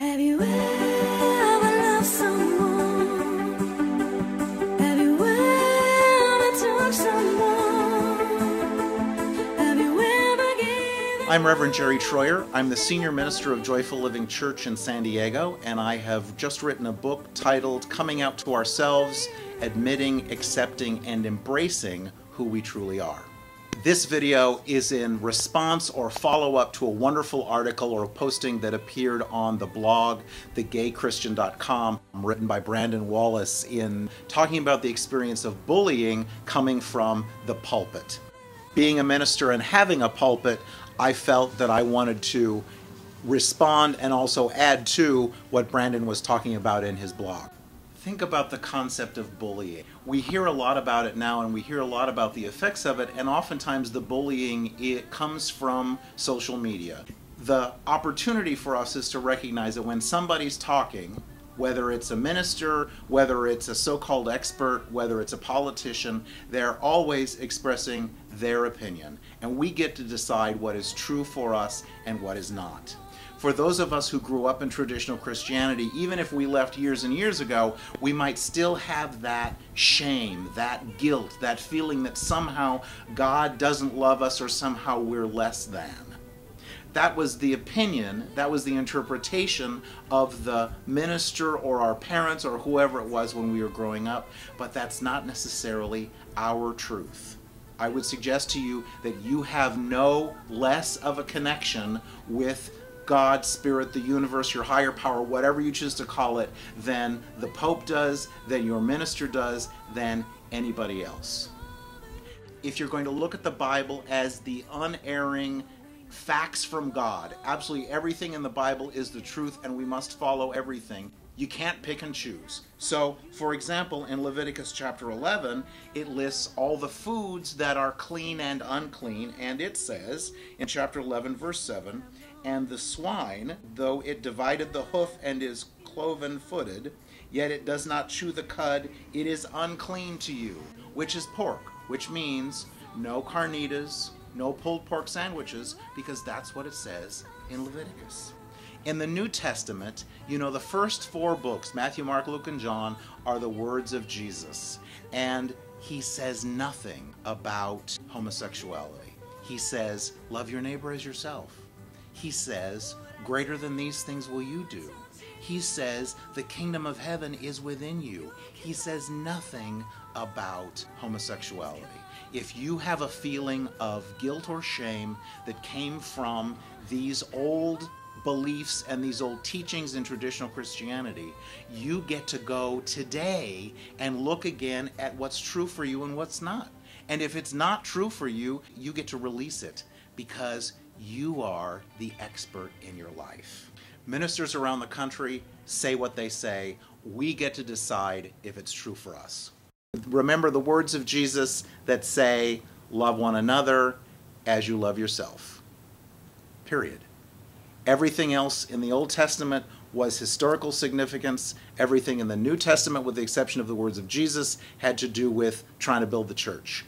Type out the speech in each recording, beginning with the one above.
Have you ever loved someone? Have you ever touched someone? Have you ever given? I'm Reverend Jerry Troyer. I'm the Senior Minister of Joyful Living Church in San Diego, and I have just written a book titled Coming Out to Ourselves, Admitting, Accepting, and Embracing Who We Truly Are. This video is in response or follow-up to a wonderful article or a posting that appeared on the blog, thegaychristian.com, written by Brandon Wallace, in talking about the experience of bullying coming from the pulpit. Being a minister and having a pulpit, I felt that I wanted to respond and also add to what Brandon was talking about in his blog. Think about the concept of bullying. We hear a lot about it now, and we hear a lot about the effects of it, and oftentimes the bullying, it comes from social media. The opportunity for us is to recognize that when somebody's talking, whether it's a minister, whether it's a so-called expert, whether it's a politician, they're always expressing their opinion, and we get to decide what is true for us and what is not. For those of us who grew up in traditional Christianity, even if we left years and years ago, we might still have that shame, that guilt, that feeling that somehow God doesn't love us or somehow we're less than. That was the opinion, that was the interpretation of the minister or our parents or whoever it was when we were growing up, but that's not necessarily our truth. I would suggest to you that you have no less of a connection with God, Spirit, the universe, your higher power, whatever you choose to call it, than the Pope does, than your minister does, than anybody else. If you're going to look at the Bible as the unerring facts from God, absolutely everything in the Bible is the truth and we must follow everything. You can't pick and choose. So, for example, in Leviticus chapter 11, it lists all the foods that are clean and unclean, and it says in chapter 11, verse 7, "And the swine, though it divided the hoof and is cloven-footed, yet it does not chew the cud, it is unclean to you," which is pork, which means no carnitas, no pulled pork sandwiches, because that's what it says in Leviticus. In the New Testament, you know, the first four books, Matthew, Mark, Luke, and John, are the words of Jesus. And he says nothing about homosexuality. He says, love your neighbor as yourself. He says, greater than these things will you do. He says, the kingdom of heaven is within you. He says nothing about homosexuality. If you have a feeling of guilt or shame that came from these old beliefs and these old teachings in traditional Christianity, you get to go today and look again at what's true for you and what's not. And if it's not true for you, you get to release it because you are the expert in your life. Ministers around the country say what they say. We get to decide if it's true for us. Remember the words of Jesus that say, love one another as you love yourself. Period. Everything else in the Old Testament was historical significance. Everything in the New Testament, with the exception of the words of Jesus, had to do with trying to build the church.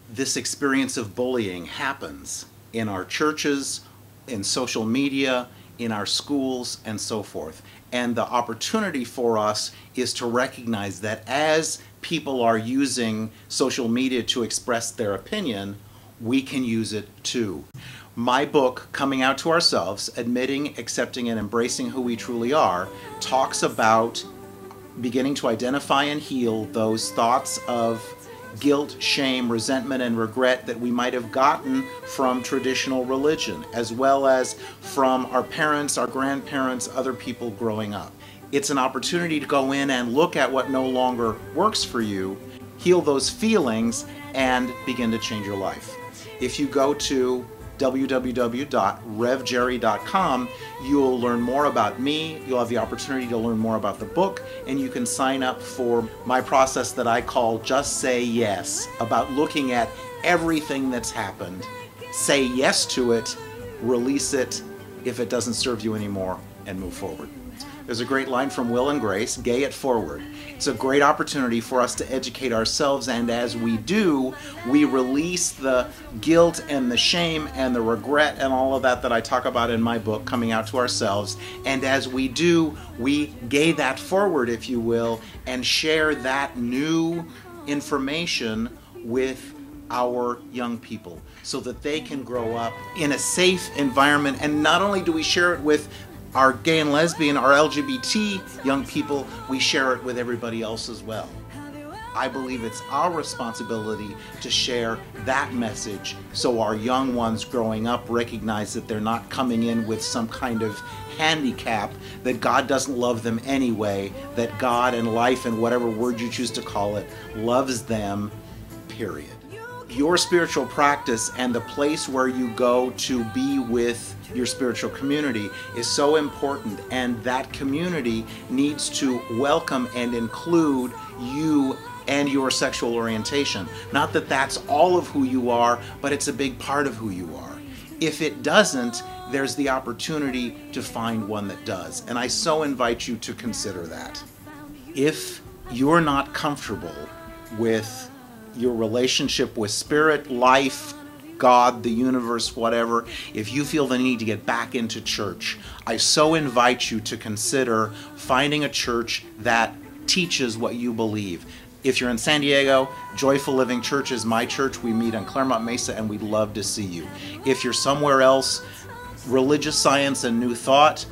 This experience of bullying happens in our churches, in social media, in our schools, and so forth. And the opportunity for us is to recognize that as people are using social media to express their opinion, we can use it too. My book, Coming Out to Ourselves, Admitting, Accepting, and Embracing Who We Truly Are, talks about beginning to identify and heal those thoughts of guilt, shame, resentment, and regret that we might have gotten from traditional religion, as well as from our parents, our grandparents, other people growing up. It's an opportunity to go in and look at what no longer works for you, heal those feelings, and begin to change your life. If you go to www.revjerry.com, you'll learn more about me, you'll have the opportunity to learn more about the book, and you can sign up for my process that I call Just Say Yes, about looking at everything that's happened. Say yes to it, release it. If it doesn't serve you anymore, and move forward. There's a great line from Will and Grace, "Gay it forward." It's a great opportunity for us to educate ourselves, and as we do, we release the guilt and the shame and the regret and all of that I talk about in my book, Coming Out to Ourselves. And as we do, we gay that forward, if you will, and share that new information with our young people so that they can grow up in a safe environment. And not only do we share it with our gay and lesbian, our LGBT young people, we share it with everybody else as well. I believe it's our responsibility to share that message so our young ones growing up recognize that they're not coming in with some kind of handicap, that God doesn't love them anyway, that God and life and whatever word you choose to call it loves them, period. Your spiritual practice and the place where you go to be with your spiritual community is so important, and that community needs to welcome and include you and your sexual orientation. Not that that's all of who you are, but it's a big part of who you are. If it doesn't, there's the opportunity to find one that does, and I so invite you to consider that. If you're not comfortable with your relationship with spirit, life, God, the universe, whatever, if you feel the need to get back into church, I so invite you to consider finding a church that teaches what you believe. If you're in San Diego, Joyful Living Church is my church. We meet on Claremont Mesa, and we'd love to see you. If you're somewhere else, Religious Science and New Thought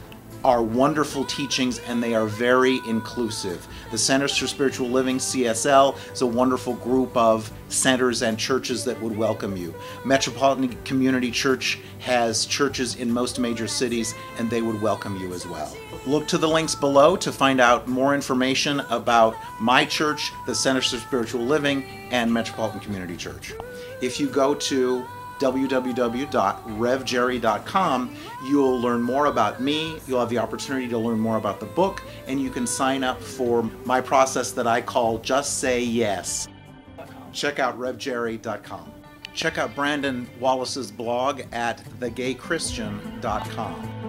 are wonderful teachings, and they are very inclusive. The Centers for Spiritual Living, CSL, is a wonderful group of centers and churches that would welcome you. Metropolitan Community Church has churches in most major cities, and they would welcome you as well. Look to the links below to find out more information about my church, the Centers for Spiritual Living, and Metropolitan Community Church. If you go to www.revjerry.com, you'll learn more about me, you'll have the opportunity to learn more about the book, and you can sign up for my process that I call Just Say Yes. Check out revjerry.com. Check out Brandon Wallace's blog at thegaychristian.com.